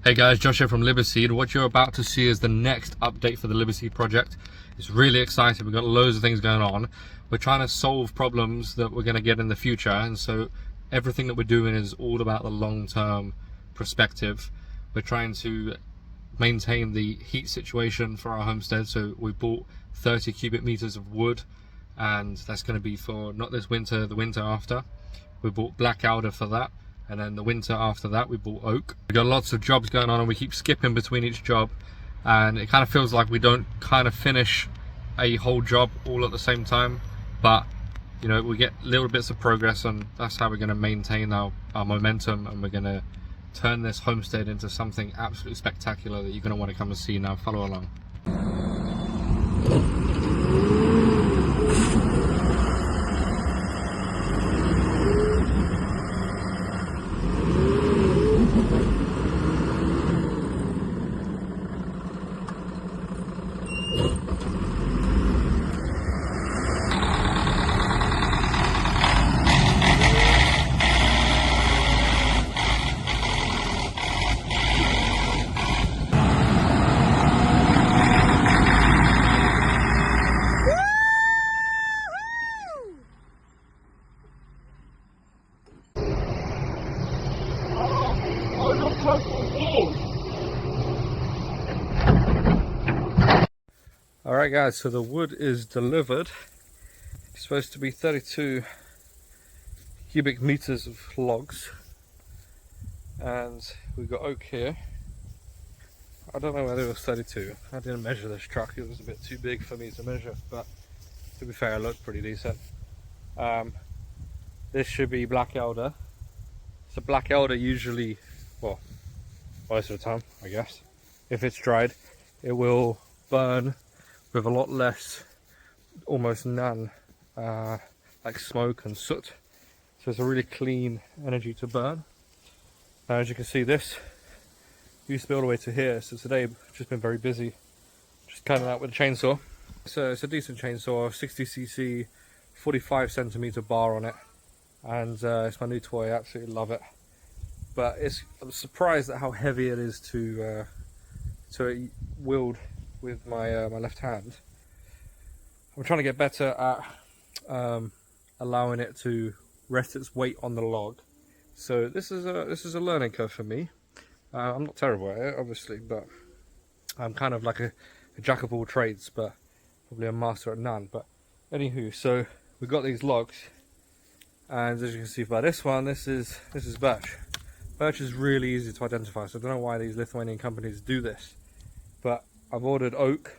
Hey guys, Josh here from Liberseed. What you're about to see is the next update for the Liberseed project. It's really exciting. We've got loads of things going on. We're trying to solve problems that we're going to get in the future, and so everything that we're doing is all about the long-term perspective. We're trying to maintain the heat situation for our homestead, so we bought 30 cubic meters of wood, and that's going to be for not this winter, the winter after. We bought black alder for that. And then the winter after that we bought oak. We've got lots of jobs going on and we keep skipping between each job, and it kind of feels like we don't kind of finish a whole job all at the same time, but you know, we get little bits of progress, and that's how we're going to maintain our momentum, and we're going to turn this homestead into something absolutely spectacular that you're going to want to come and see. Now follow along. Alright guys, so the wood is delivered. It's supposed to be 32 cubic meters of logs, and we've got oak here. I don't know whether it was 32. I didn't measure this truck, it was a bit too big for me to measure, but to be fair, it looked pretty decent. This should be black elder. So black elder usually, well, most of the time I guess, if it's dried, it will burn with a lot less, almost none, like smoke and soot. So it's a really clean energy to burn. Now as you can see, this used to be all the way to here, so today I've just been very busy just cutting out with a chainsaw. So it's a decent chainsaw, 60cc, 45 centimeter bar on it, and it's my new toy. I absolutely love it. But I'm surprised at how heavy it is to wield with my my left hand. I'm trying to get better at allowing it to rest its weight on the log. So this is a learning curve for me. I'm not terrible at it, obviously, but I'm kind of like a jack of all trades, but probably a master at none. But anywho, so we've got these logs, and as you can see by this one, this is birch. Birch is really easy to identify, so I don't know why these Lithuanian companies do this, but I've ordered oak,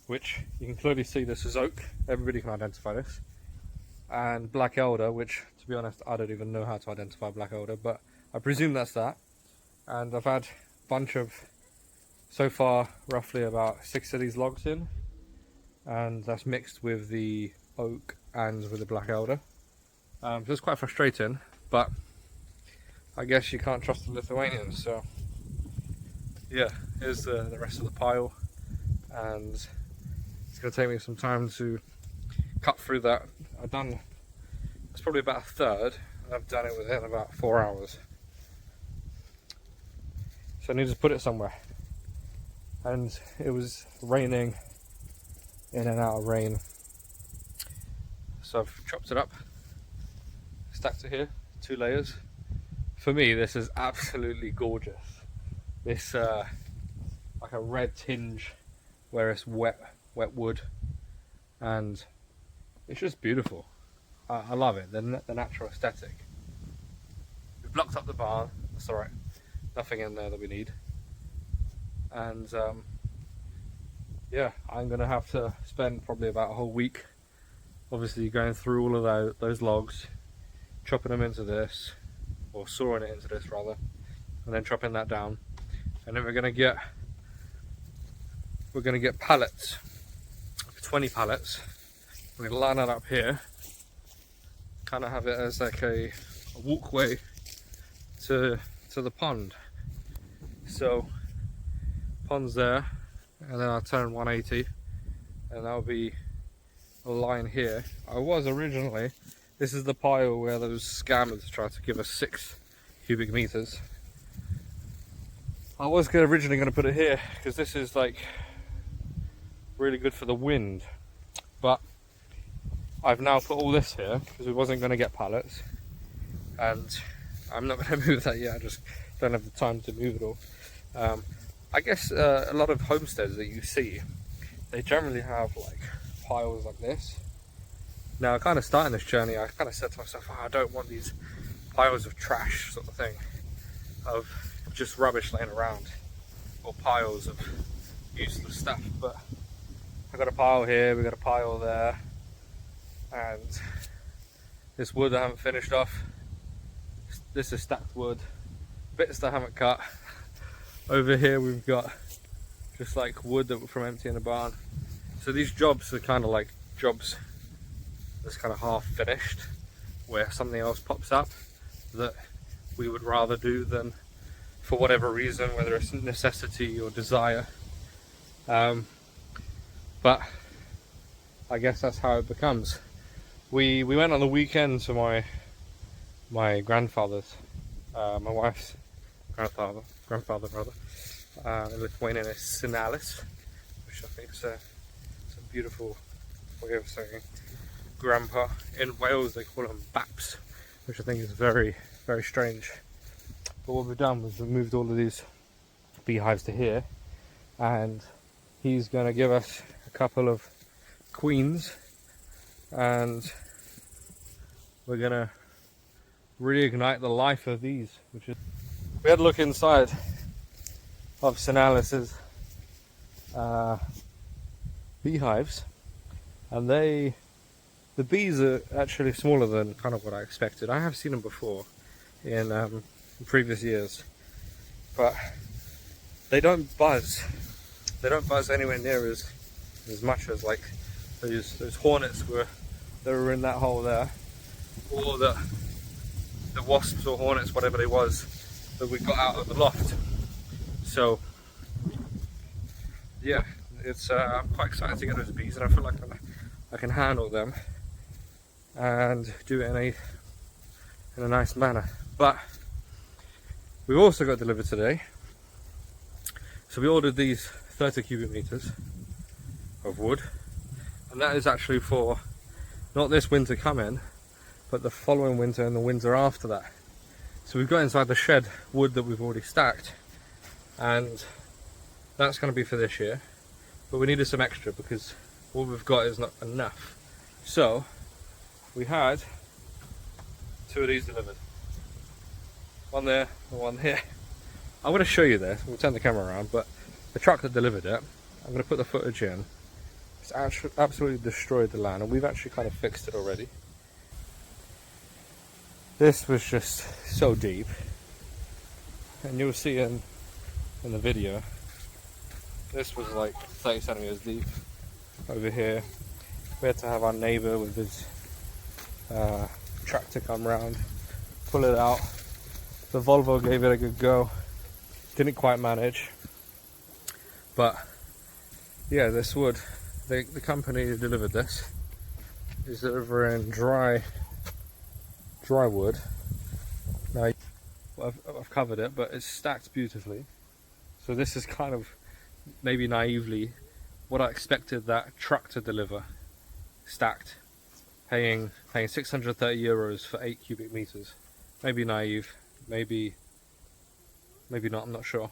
which you can clearly see this is oak. Everybody can identify this. And black elder, which to be honest I don't even know how to identify black elder, but I presume that's that. And I've had a bunch of, so far roughly about 6 of these logs in, and that's mixed with the oak and with the black elder. So it's quite frustrating, but I guess you can't trust the Lithuanians, so yeah, here's the rest of the pile, and it's going to take me some time to cut through that. It's probably about a third, and I've done it within about 4 hours. So I need to put it somewhere, and it was raining in and out of rain, so I've chopped it up, stacked it here, 2 layers. For me, this is absolutely gorgeous. This like a red tinge where it's wet wood, and it's just beautiful. I love it, the natural aesthetic. We've blocked up the barn, that's alright, nothing in there that we need. And yeah, I'm gonna have to spend probably about a whole week obviously going through all of those logs, chopping them into this, or sawing it into this rather, and then chopping that down. And then we're gonna get pallets, 20 pallets. We're gonna line it up here, kind of have it as like a walkway to the pond. So pond's there, and then I'll turn 180, and that'll be a line here. I was originally, this is the pile where those scammers tried to give us 6 cubic meters. I was originally going to put it here because this is like really good for the wind, but I've now put all this here because we wasn't going to get pallets, and I'm not going to move that yet. I just don't have the time to move it all. I guess a lot of homesteads that you see, they generally have like piles like this. Now, kind of starting this journey, I kind of said to myself, oh, I don't want these piles of trash sort of thing, of just rubbish laying around, or piles of useless stuff. But I got a pile here, we got a pile there, and this wood I haven't finished off. This is stacked wood, bits that I haven't cut. Over here we've got just like wood that from emptying the barn. So these jobs are kind of like jobs that's kind of half finished, where something else pops up that we would rather do than, for whatever reason, whether it's necessity or desire. But I guess that's how it becomes. We went on the weekend to my grandfather's, my wife's grandfather in Lithuanian is Senalis, which I think is a beautiful way of saying grandpa. In Wales they call them baps, which I think is very, very strange. But what we've done was we moved all of these beehives to here, and he's going to give us a couple of queens, and we're going to reignite the life of these. Which is, we had a look inside of Senalis's beehives, and the bees are actually smaller than kind of what I expected. I have seen them before in previous years, but they don't buzz. They don't buzz anywhere near as much as like those hornets that were in that hole there, or the wasps or hornets, whatever they was, that we got out of the loft. So yeah, it's I'm quite excited to get those bees, and I feel like I can handle them and do it in a nice manner. But we've also got delivered today, so we ordered these 30 cubic meters of wood, and that is actually for not this winter coming, but the following winter and the winter after that. So we've got inside the shed wood that we've already stacked, and that's going to be for this year, but we needed some extra because what we've got is not enough. So we had 2 of these delivered, one there and one here. I'm going to show you this. We'll turn the camera around, but the truck that delivered it, I'm going to put the footage in. It's absolutely destroyed the land, and we've actually kind of fixed it already. This was just so deep, and you'll see in the video, this was like 30 centimeters deep. Over here we had to have our neighbour with his tractor come round, pull it out. The Volvo gave it a good go, didn't quite manage, but yeah, this wood, the company who delivered this is delivering dry wood. Now I've covered it, but it's stacked beautifully. So this is kind of maybe naively what I expected that truck to deliver, stacked, paying 630 euros for 8 cubic meters. Maybe naive, maybe not, I'm not sure,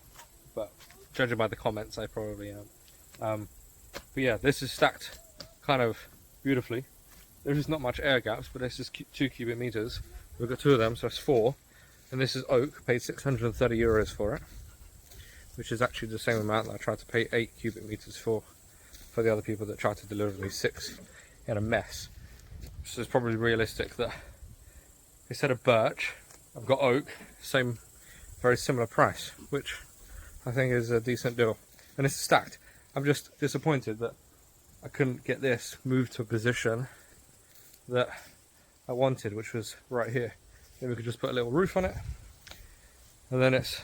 but judging by the comments I probably am. But yeah, this is stacked kind of beautifully. There's just not much air gaps, but this is 2 cubic meters. We've got 2 of them, so that's 4. And this is oak, paid 630 euros for it, which is actually the same amount that I tried to pay 8 cubic meters for the other people that tried to deliver me 6 in a mess. So it's probably realistic that instead of birch, I've got oak, same, very similar price, which I think is a decent deal. And it's stacked. I'm just disappointed that I couldn't get this moved to a position that I wanted, which was right here. Then we could just put a little roof on it, and then it's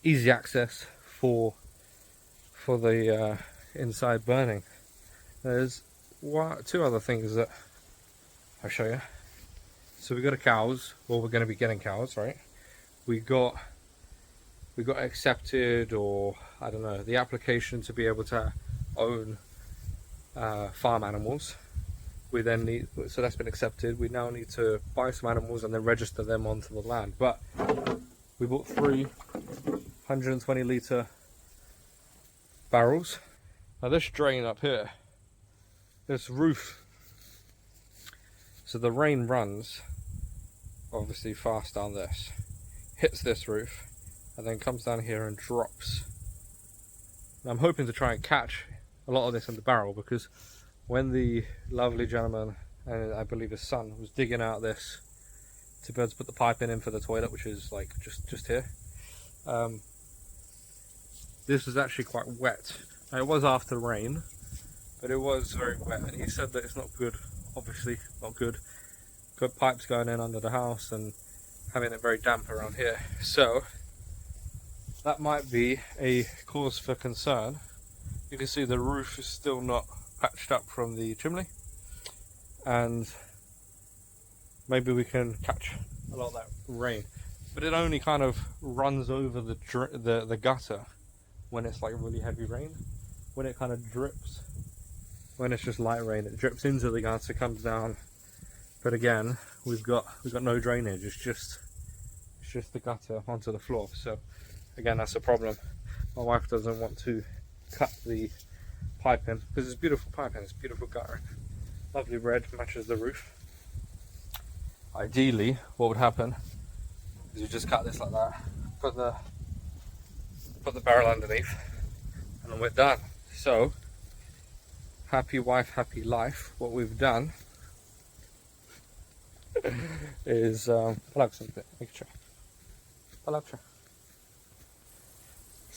easy access for the inside burning. There's 2 other things that I'll show you. So we got cows, well, we're going to be getting cows, right? We got we got accepted, or I don't know, the application to be able to own farm animals. We then need, so that's been accepted. We now need to buy some animals and then register them onto the land. But we bought 3 120-litre barrels. Now this drain up here, this roof, so the rain runs obviously fast down this, hits this roof, and then comes down here and drops. And I'm hoping to try and catch a lot of this in the barrel, because when the lovely gentleman, and I believe his son, was digging out this to be able to put the pipe in for the toilet, which is like just here, this was actually quite wet. Now, it was after rain, but it was very wet, and he said that it's not good, obviously not good. Got pipes going in under the house and having it very damp around here. So that might be a cause for concern. You can see the roof is still not patched up from the chimney, and maybe we can catch a lot of that rain, but it only kind of runs over the gutter when it's like really heavy rain. When it kind of drips, when it's just light rain, it drips into the gutter, comes down. But again, we've got no drainage. It's just the gutter onto the floor. So again, that's a problem. My wife doesn't want to cut the piping, because it's beautiful piping, it's beautiful guttering, lovely red, matches the roof. Ideally, what would happen is you just cut this like that, put the barrel underneath, and then we're done. So happy wife, happy life. What we've done is so what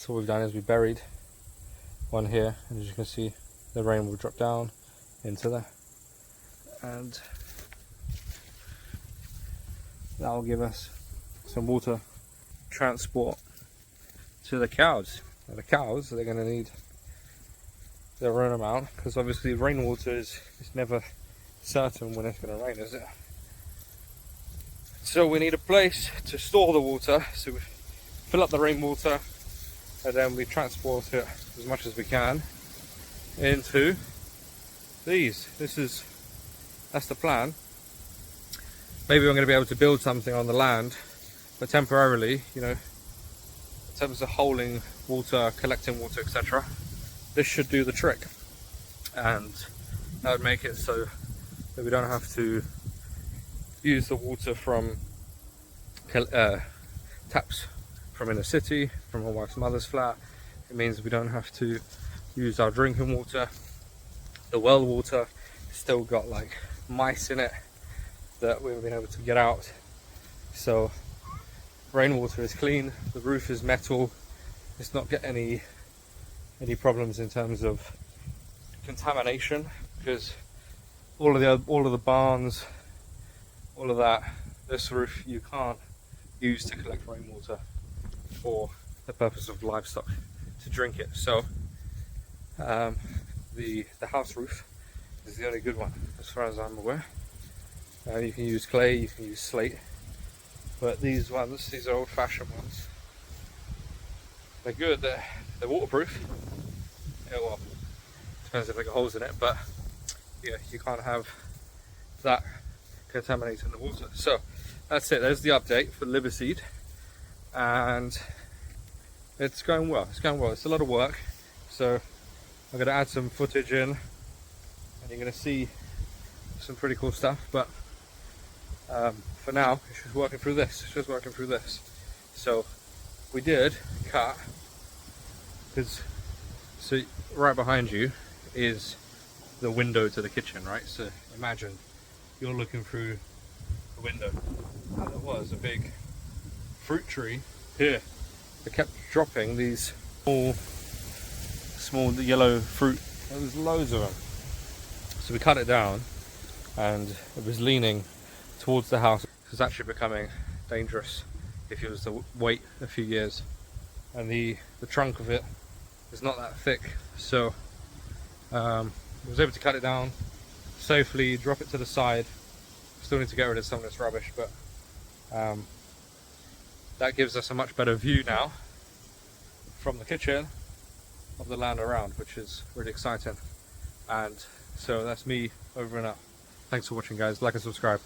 we've done is we buried one here, and as you can see, the rain will drop down into there, and that will give us some water transport to the cows. Now the cows, they're going to need their own amount, because obviously rainwater is never certain when it's going to rain, is it? So we need a place to store the water, so we fill up the rainwater and then we transport it as much as we can into these. That's the plan. Maybe we're going to be able to build something on the land, but temporarily, you know, in terms of holding water, collecting water, etc., this should do the trick, and that would make it so that we don't have to use the water from taps from in the city, from my wife's mother's flat. It means we don't have to use our drinking water. The well water still got like mice in it that we've been able to get out. So rainwater is clean, the roof is metal, it's not got any problems in terms of contamination, because all of the barns, all of that, this roof you can't use to collect rainwater for the purpose of livestock to drink it. So the house roof is the only good one as far as I'm aware. You can use clay, you can use slate, but these are old-fashioned ones. They're good, they're waterproof. Yeah, well, depends if they got holes in it, but yeah, you can't have that contaminating the water. So that's it, there's the update for Liverseed, and it's going well. It's a lot of work, so I'm going to add some footage in, and you're going to see some pretty cool stuff, but for now it's just working through this. So we did cut, because so right behind you is the window to the kitchen, right? So imagine you're looking through the window, and there was a big fruit tree here. They kept dropping these small yellow fruit. There was loads of them. So we cut it down, and it was leaning towards the house. It was actually becoming dangerous if you was to wait a few years. And the trunk of it is not that thick, so I was able to cut it down safely, drop it to the side. Still need to get rid of some of this rubbish, but that gives us a much better view now from the kitchen of the land around, which is really exciting. And so that's me over and out. Thanks for watching, guys. Like and subscribe.